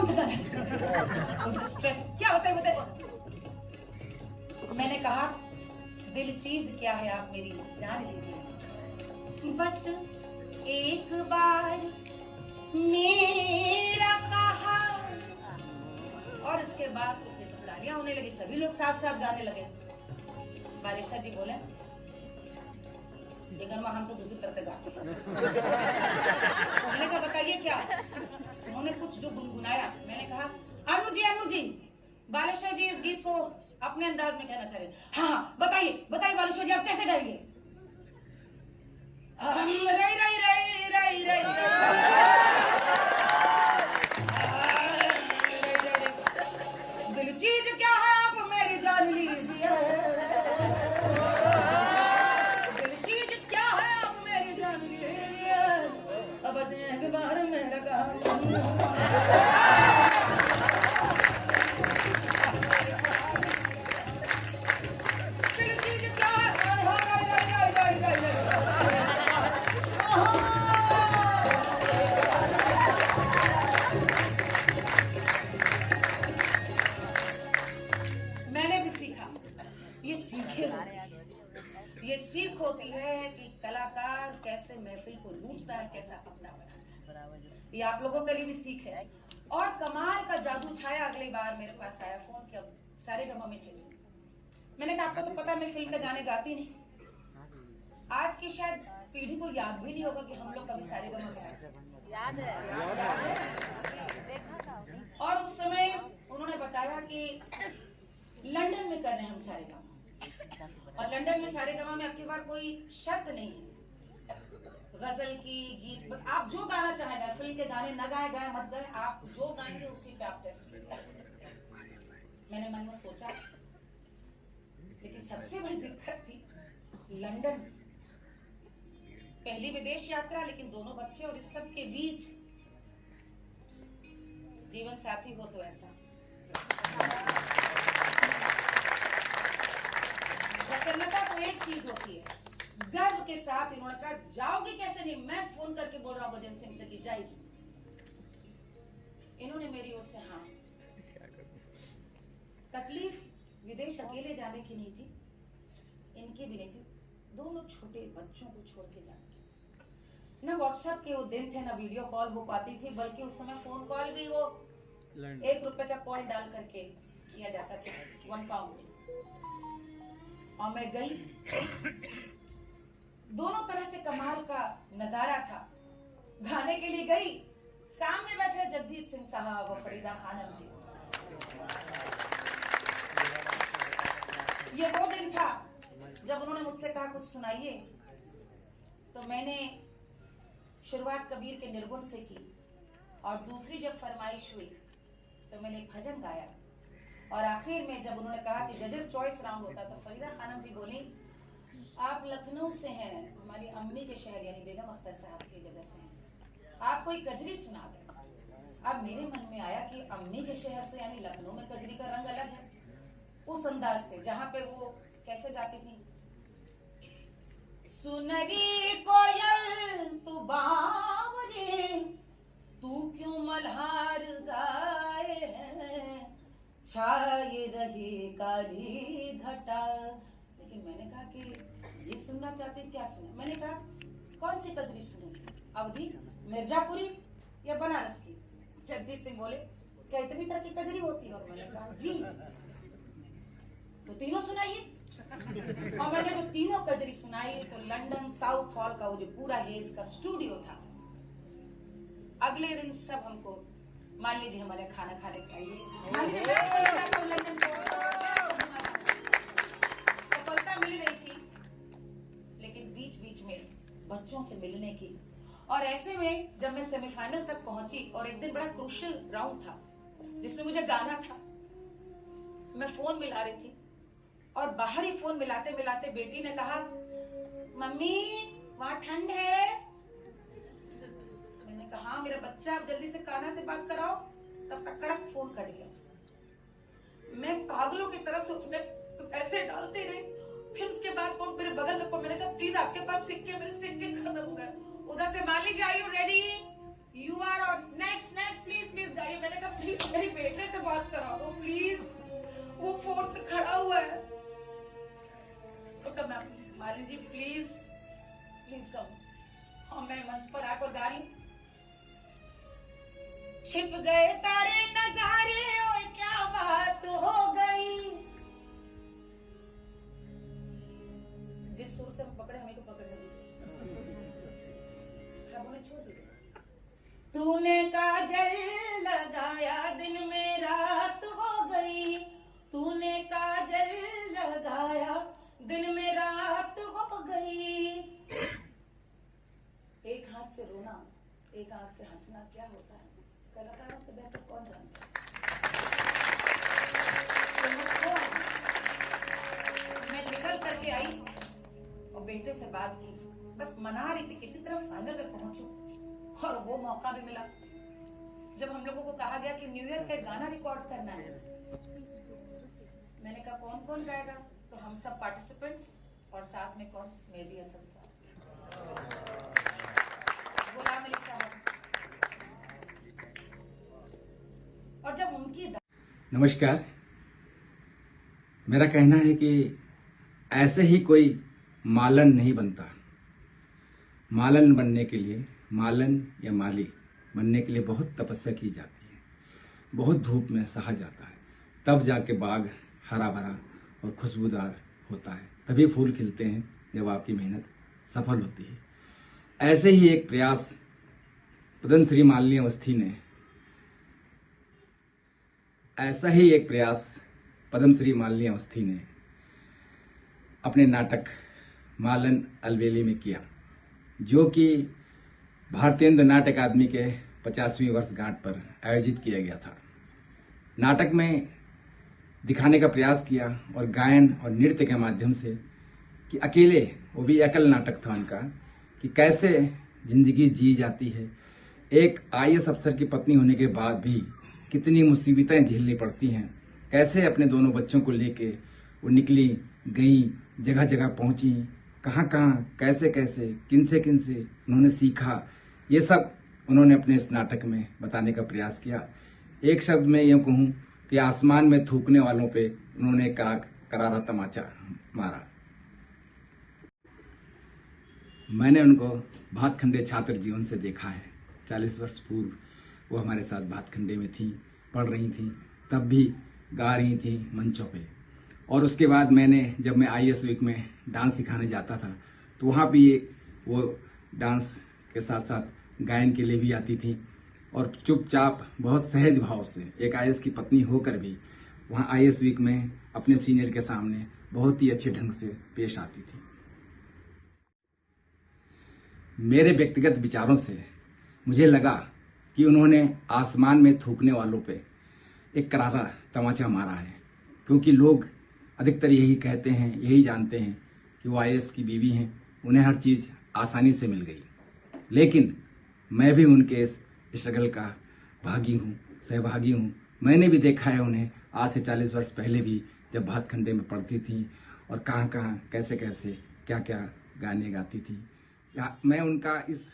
कौन सा गाना है? स्ट्रेस क्या होता है बताइए। मैंने कहा दिल चीज क्या है आप मेरी जान लीजिए, बस एक बार मेरा कहा। और उसके बाद तो फिर तालियां होने लगी, सभी लोग साथ साथ गाने लगे। बालेश्वर जी बोले लेकिन हम तो दूसरी तरफ से गाते। मैंने कहा बताइए क्या? उन्होंने कुछ जो गुनगुनाया। मैंने कहा अनु जी बालेश्वर जी इस गीत को अपने अंदाज में कहना चाह रहे। हाँ बताइए बताइए बालेश्वर जी आप कैसे गाएंगे? रई रई रई रई रई दिल चीज क्या है आप मेरी जान लीजिए, दिल चीज क्या है आप मेरी जान लीजिए, अब बस एक बार मेरा काम। ये सीख होती है कि कलाकार कैसे महफिल को लूटता है, कैसा अपना बनाता है। ये आप लोगों के लिए भी सीख है। और कमाल का जादू छाया। अगली बार मेरे पास आया फोन कि अब सारे गमा में चलिए। मैंने कहा आपको तो पता मैं फिल्म के गाने गाती नहीं। आज की शायद पीढ़ी को याद भी नहीं होगा कि हम लोग कभी सारे गमा गाए। याद है। और उस समय उन्होंने बताया कि लंदन में कर रहे हैं हम सारे गमा, और लंदन में सारे गमा में आपकी बार कोई शर्त नहीं है गजल की, गीत, आप जो गाना चाहेगा, फिल्म के गाने न गाए गाए मत गाए, आप जो गाएंगे उसी पे आप टेस्ट कीजिए। मैंने मन में सोचा, लेकिन सबसे बड़ी दिक्कत थी लंदन, पहली विदेश यात्रा, लेकिन दोनों बच्चे, और इस सब के बीच जीवन साथी हो तो ऐसा। प्रसन्नता तो एक चीज होती है, गर्व के साथ इन्होंने कहा जाओगी कैसे? नहीं, मैं फोन करके बोल रहा हूँ गजेंद्र सिंह से कि जाएगी। इन्होंने मेरी ओर से हाँ। तकलीफ विदेश अकेले जाने की नहीं थी, इनकी भी नहीं थी, दोनों छोटे बच्चों को छोड़ के जाने की। ना व्हाट्सएप के वो दिन थे, ना वीडियो कॉल हो पाती थी, बल्कि उस समय फोन कॉल भी वो 1 रुपए का कॉइन डाल करके किया जाता था, 1 पाउंड। और मैं गई, दोनों तरह से कमाल का नजारा था। गाने के लिए गई, सामने बैठे जगजीत सिंह साहब और फरीदा खानम जी। ये वो दिन था जब उन्होंने मुझसे कहा कुछ सुनाइए, तो मैंने शुरुआत कबीर के निर्गुण से की, और दूसरी जब फरमाइश हुई तो मैंने भजन गाया, और आखिर में जब उन्होंने कहा कि जजेस चॉइस राउंड होता, तो फरीदा खानम जी बोली आप लखनऊ से हैं, हमारी अम्मी के शहर यानी बेगम अख्तर साहब की जगह से हैं, आप कोई कजरी सुना दें। अब मेरे मन में आया कि अम्मी के शहर से यानी लखनऊ में कजरी का रंग अलग है, उस अंदाज से जहाँ पे वो कैसे गाती थी, सुनरी कोयल तू बावरे तू क्यों मल्हार गाए है, छाए रहे काली घटा। लेकिन मैंने कहा कि ये सुनना चाहते क्या सुने? मैंने कहा कौन सी कजरी सुनेंगे, अवधी, मिर्जापुरी या बनारस की? जगजीत सिंह बोले क्या इतनी तरह की कजरी होती है? और मैंने कहा जी, तो तीनों सुनाइए। और मैंने जो तीनों कजरी सुनाई तो लंदन साउथ हॉल का वो जो पूरा हेज का स्टूडियो था, अगले दिन सब हमको मान लीजिए हमारे खाना खाने खाइए, सफलता मिल रही थी, लेकिन बीच बीच में बच्चों से मिलने की। और ऐसे में जब मैं सेमीफाइनल तक पहुंची, और एक दिन बड़ा क्रूशियल राउंड था जिसमें मुझे गाना था, मैं फोन मिला रही थी, और बाहर ही फोन मिलाते मिलाते बेटी ने कहा मम्मी वहां ठंड है। मैंने कहा हाँ मेरा बच्चा, आप जल्दी से कान्हा से बात कराओ। तब तक कड़क फोन कट गया। मैं पागलों की तरह से उसमें पैसे डालते रहे। फिर उसके बाद फोन मेरे बगल में, मैंने कहा प्लीज आपके पास सिक्के, मेरे सिक्के खत्म हो गए। उधर से मान लीजिए, are you ready? You are on next next please please गाइए। मैंने कहा प्लीज मेरी बेटे से बात कराओ दो प्लीज, वो फोन पे खड़ा हुआ है। तो कब ma'am Malini ji please please come. हाँ मैं मंच पर आकर गा रही। छिप गए तारे नजारे ओए क्या बात हो गई। जिस सुर से हम पकड़े हमें तो पकड़ने दीजिए। छोड़ दीजिए। तूने काजल लगाया दिन में रात हो गई, तूने काजल लगाया दिन में रात हो गई। एक हाथ से रोना एक आंख से हंसना क्या होता है, कलाकारों से बेहतर कौन जानता है। मैं निकल करके आई और बेटे से बात की, बस मना रही थी किसी तरह फाइनल में पहुंचूं, और वो मौका भी मिला जब हम लोगों को कहा गया कि न्यू ईयर का गाना रिकॉर्ड करना है। मैंने कहा कौन कौन गाएगा, तो हम सब पार्टिसिपेंट्स और साथ में कौन, मेहदी हसन साहब, गुलाम अली साहब। और जब उनकी नमस्कार। मेरा कहना है कि ऐसे ही कोई मालन नहीं बनता। मालन बनने के लिए, मालन या माली बनने के लिए बहुत तपस्या की जाती है, बहुत धूप में सहा जाता है, तब जाके बाग हरा भरा और खुशबूदार होता है, तभी फूल खिलते हैं जब आपकी मेहनत सफल होती है। ऐसे ही एक प्रयास पद्मश्री मालिनी अवस्थी ने अपने नाटक मालन अलबेली में किया, जो कि भारतीय नाट्य अकादमी के 50वीं वर्षगांठ पर आयोजित किया गया था। नाटक में दिखाने का प्रयास किया और गायन और नृत्य के माध्यम से कि अकेले, वो भी एकल नाटक था उनका, कि कैसे जिंदगी जी जाती है। एक आईएएस अफसर की पत्नी होने के बाद भी कितनी मुसीबतें झेलनी पड़ती हैं, कैसे अपने दोनों बच्चों को लेके वो निकली, गई, जगह जगह पहुंची, कहाँ कहाँ, कैसे कैसे, किनसे किनसे उन्होंने सीखा, ये सब उन्होंने अपने इस नाटक में बताने का प्रयास किया। एक शब्द में यूँ कहूँ कि आसमान में थूकने वालों पे उन्होंने करारा तमाचा मारा। मैंने उनको भातखंडे छात्र जीवन से देखा है। 40 वर्ष पूर्व वो हमारे साथ भातखंडे में थी, पढ़ रही थी, तब भी गा रही थी मंचों पे। और उसके बाद जब मैं आईएएस वीक में डांस सिखाने जाता था, तो वहाँ भी वो डांस के साथ साथ गायन के लिए भी आती थी, और चुपचाप बहुत सहज भाव से एक आईएएस की पत्नी होकर भी वहाँ आईएएस वीक में अपने सीनियर के सामने बहुत ही अच्छे ढंग से पेश आती थी। मेरे व्यक्तिगत विचारों से मुझे लगा कि उन्होंने आसमान में थूकने वालों पे एक करारा तमाचा मारा है, क्योंकि लोग अधिकतर यही कहते हैं, यही जानते हैं कि वो आईएएस की बीवी हैं, उन्हें हर चीज़ आसानी से मिल गई। लेकिन मैं भी उनके इस स्ट्रगल का भागी हूँ, सहभागी हूँ। मैंने भी देखा है उन्हें आज से 40 वर्ष पहले भी, जब भातखंडे में पढ़ती थी और कहाँ कहाँ, कैसे कैसे, क्या क्या गाने गाती थी। मैं उनका इस